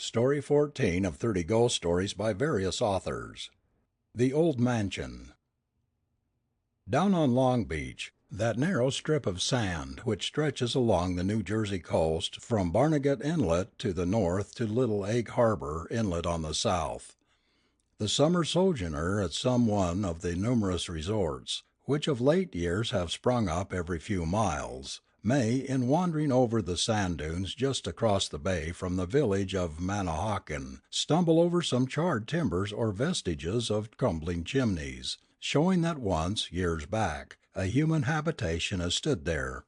Story 14 of 30 Ghost Stories by various authors. The Old Mansion. Down on Long Beach, that narrow strip of sand which stretches along the New Jersey coast from Barnegat Inlet to the north to Little Egg Harbor Inlet on the south, the summer sojourner at some one of the numerous resorts, which of late years have sprung up every few miles, may, in wandering over the sand dunes just across the bay from the village of Manahawkin, stumble over some charred timbers or vestiges of crumbling chimneys, showing that once, years back, a human habitation has stood there.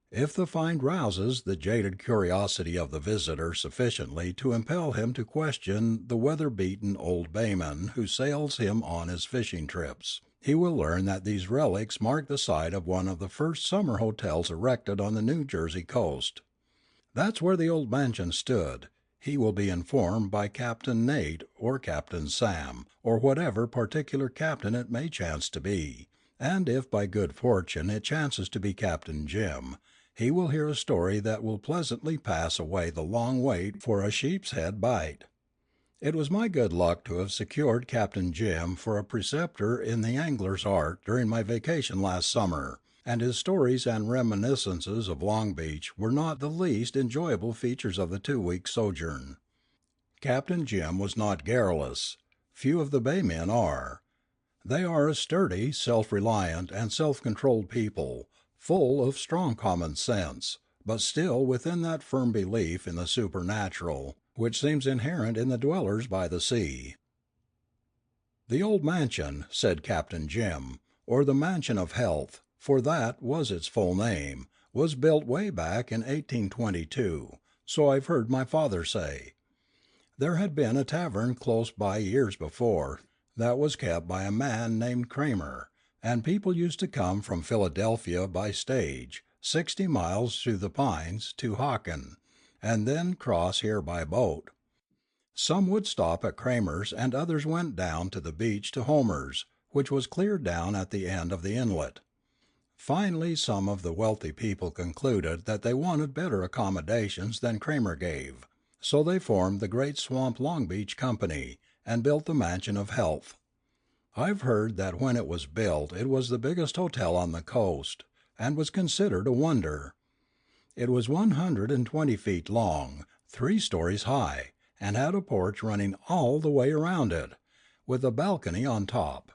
If the find rouses the jaded curiosity of the visitor sufficiently to impel him to question the weather-beaten old bayman who sails him on his fishing trips, he will learn that these relics mark the site of one of the first summer hotels erected on the New Jersey coast. That's where the old mansion stood, he will be informed by Captain Nate or Captain Sam, or whatever particular captain it may chance to be, and if by good fortune it chances to be Captain Jim, he will hear a story that will pleasantly pass away the long wait for a sheep's head bite. It was my good luck to have secured Captain Jim for a preceptor in the angler's art during my vacation last summer, and his stories and reminiscences of Long Beach were not the least enjoyable features of the 2 weeks' sojourn. Captain Jim was not garrulous. Few of the baymen are. They are a sturdy, self-reliant, and self-controlled people, full of strong common sense, but still within that firm belief in the supernatural which seems inherent in the dwellers by the sea. "The old mansion," said Captain Jim, or the Mansion of Health, for that was its full name, was built way back in 1822, so I've heard my father say. There had been a tavern close by years before, that was kept by a man named Kramer, and people used to come from Philadelphia by stage, 60 miles through the pines, to Hawkin, and then cross here by boat. Some would stop at Kramer's and others went down to the beach to Homer's, which was clear down at the end of the inlet. Finally some of the wealthy people concluded that they wanted better accommodations than Kramer gave, so they formed the Great Swamp Long Beach Company, and built the Mansion of Health. I've heard that when it was built it was the biggest hotel on the coast, and was considered a wonder. It was 120 feet long, 3 stories high, and had a porch running all the way around it, with a balcony on top.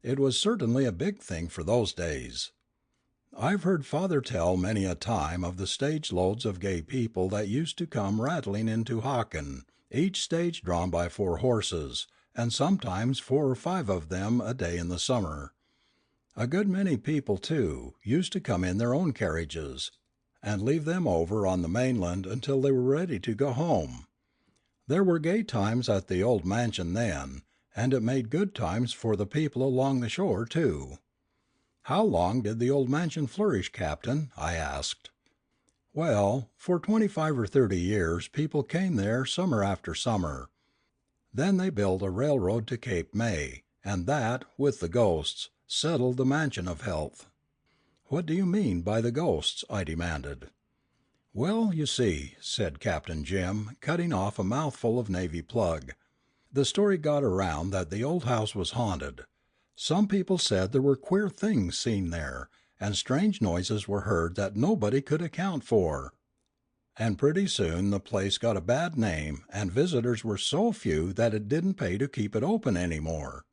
It was certainly a big thing for those days. I've heard father tell many a time of the stage loads of gay people that used to come rattling into Hawkin, each stage drawn by 4 horses, and sometimes 4 or 5 of them a day in the summer. A good many people, too, used to come in their own carriages, and leave them over on the mainland until they were ready to go home. There were gay times at the old mansion then, and it made good times for the people along the shore, too. "How long did the old mansion flourish, Captain?" I asked. "Well, for 25 or 30 years people came there summer after summer. Then they built a railroad to Cape May, and that, with the ghosts, settled the Mansion of Health." "What do you mean by the ghosts?" I demanded. "Well, you see," said Captain Jim, cutting off a mouthful of navy plug, "the story got around that the old house was haunted. Some people said there were queer things seen there, and strange noises were heard that nobody could account for. And pretty soon the place got a bad name and visitors were so few that it didn't pay to keep it open any more."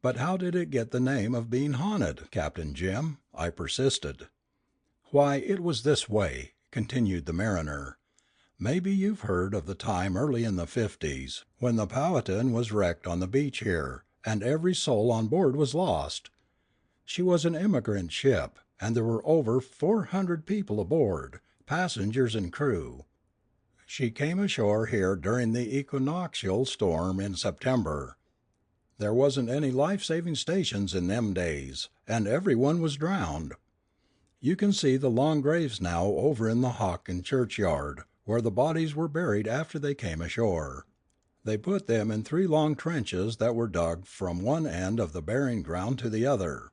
"But how did it get the name of being haunted, Captain Jim?" I persisted. "Why, it was this way," continued the mariner. "Maybe you've heard of the time early in the 50s, when the Powhatan was wrecked on the beach here, and every soul on board was lost. She was an emigrant ship, and there were over 400 people aboard, passengers and crew. She came ashore here during the equinoctial storm in September. There wasn't any life-saving stations in them days, and everyone was drowned. You can see the long graves now over in the Hawkin churchyard, where the bodies were buried after they came ashore. They put them in 3 long trenches that were dug from one end of the burying ground to the other.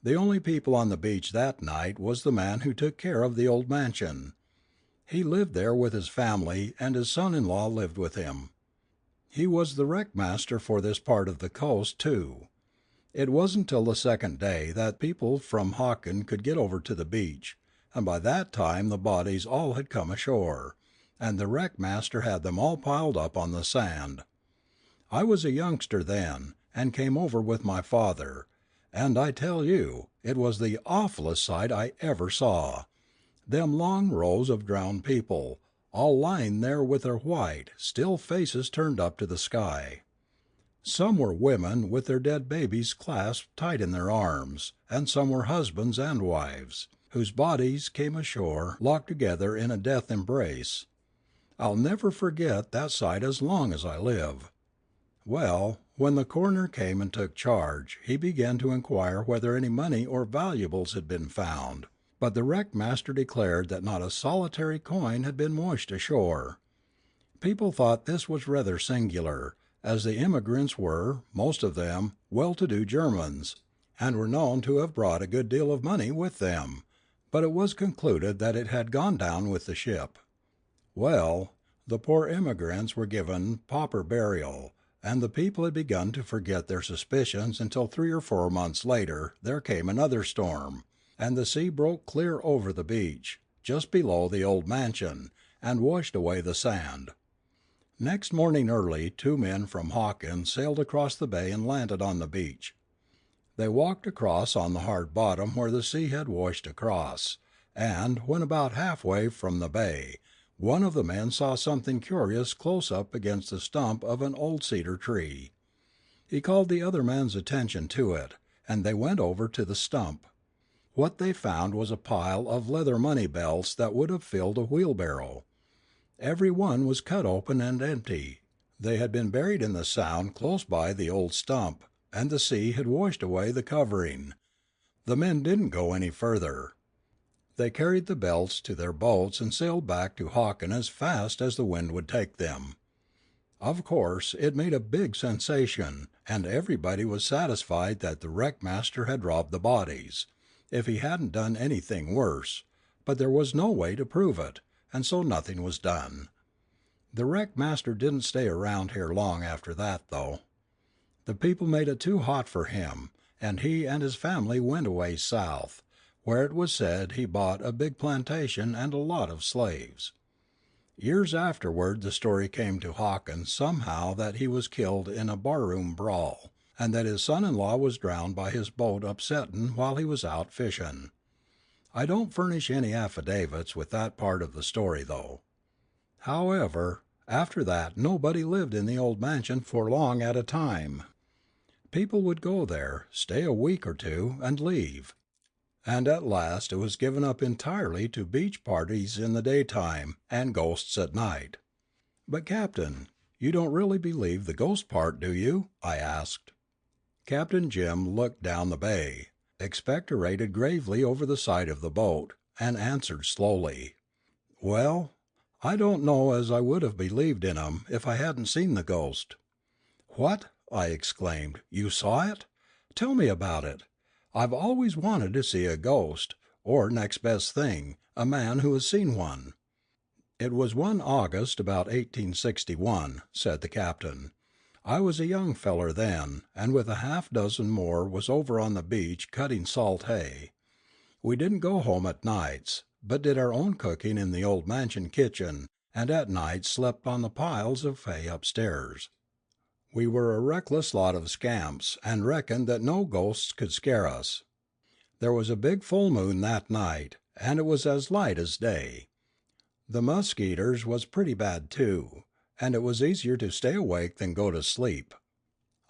The only people on the beach that night was the man who took care of the old mansion. He lived there with his family, and his son-in-law lived with him. He was the wreck-master for this part of the coast, too. It wasn't till the second day that people from Hocken could get over to the beach, and by that time the bodies all had come ashore, and the wreck-master had them all piled up on the sand. I was a youngster then, and came over with my father, and I tell you, it was the awfullest sight I ever saw. Them long rows of drowned people, all lying there with their white, still faces turned up to the sky. Some were women with their dead babies clasped tight in their arms, and some were husbands and wives, whose bodies came ashore locked together in a death embrace. I'll never forget that sight as long as I live. Well, when the coroner came and took charge, he began to inquire whether any money or valuables had been found, but the wreck-master declared that not a solitary coin had been washed ashore. People thought this was rather singular, as the immigrants were, most of them, well-to-do Germans, and were known to have brought a good deal of money with them, but it was concluded that it had gone down with the ship. Well, the poor immigrants were given pauper burial, and the people had begun to forget their suspicions until 3 or 4 months later there came another storm, and the sea broke clear over the beach, just below the old mansion, and washed away the sand. Next morning early 2 men from Hawkins sailed across the bay and landed on the beach. They walked across on the hard bottom where the sea had washed across, and, when about halfway from the bay, one of the men saw something curious close up against the stump of an old cedar tree. He called the other man's attention to it, and they went over to the stump. What they found was a pile of leather money belts that would have filled a wheelbarrow. Every one was cut open and empty. They had been buried in the Sound close by the old stump, and the sea had washed away the covering. The men didn't go any further. They carried the belts to their boats and sailed back to Hocken as fast as the wind would take them. Of course, it made a big sensation, and everybody was satisfied that the wreck-master had robbed the bodies, if he hadn't done anything worse, but there was no way to prove it, and so nothing was done. The wreck-master didn't stay around here long after that, though. The people made it too hot for him, and he and his family went away south, where it was said he bought a big plantation and a lot of slaves. Years afterward the story came to Hawkins somehow that he was killed in a barroom brawl, and that his son-in-law was drowned by his boat upsettin' while he was out fishin'. I don't furnish any affidavits with that part of the story, though. However, after that nobody lived in the old mansion for long at a time. People would go there, stay a week or 2, and leave. And at last it was given up entirely to beach parties in the daytime, and ghosts at night. "But, Captain, you don't really believe the ghost part, do you?" I asked. Captain Jim looked down the bay, expectorated gravely over the side of the boat, and answered slowly, "Well, I don't know as I would have believed in 'em if I hadn't seen the ghost." "What!" I exclaimed, "you saw it? Tell me about it. I've always wanted to see a ghost, or next best thing, a man who has seen one." "It was one August about 1861," said the captain. "I was a young feller then, and with a half dozen more was over on the beach cutting salt hay. We didn't go home at nights, but did our own cooking in the old mansion kitchen, and at night slept on the piles of hay upstairs. We were a reckless lot of scamps, and reckoned that no ghosts could scare us. There was a big full moon that night, and it was as light as day. The muskeeters was pretty bad too, and it was easier to stay awake than go to sleep.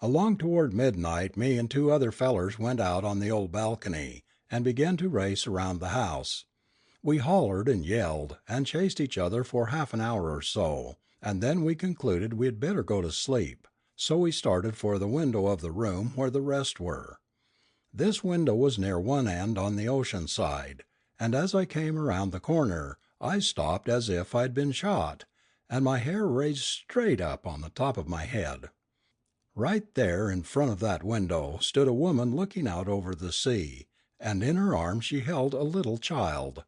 Along toward midnight me and 2 other fellers went out on the old balcony, and began to race around the house. We hollered and yelled, and chased each other for half an hour or so, and then we concluded we'd better go to sleep, so we started for the window of the room where the rest were. This window was near one end on the ocean side, and as I came around the corner, I stopped as if I'd been shot, and my hair raised straight up on the top of my head. Right there in front of that window stood a woman looking out over the sea, and in her arms she held a little child.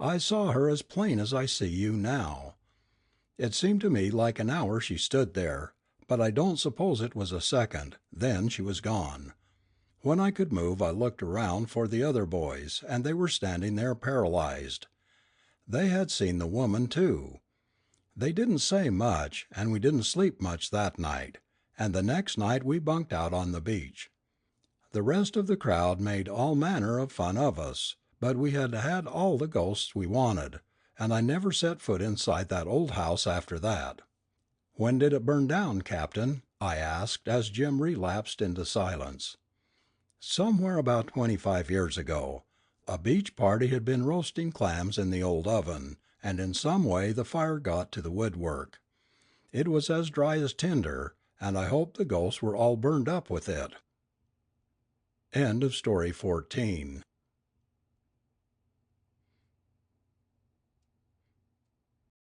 I saw her as plain as I see you now. It seemed to me like an hour she stood there, but I don't suppose it was a second, then she was gone. When I could move I looked around for the other boys, and they were standing there paralyzed. They had seen the woman too. They didn't say much, and we didn't sleep much that night, and the next night we bunked out on the beach. The rest of the crowd made all manner of fun of us, but we had had all the ghosts we wanted, and I never set foot inside that old house after that." "When did it burn down, Captain?" I asked, as Jim relapsed into silence. "Somewhere about 25 years ago. A beach party had been roasting clams in the old oven, and in some way the fire got to the woodwork. It was as dry as tinder, and I hope the ghosts were all burned up with it." End of story 14.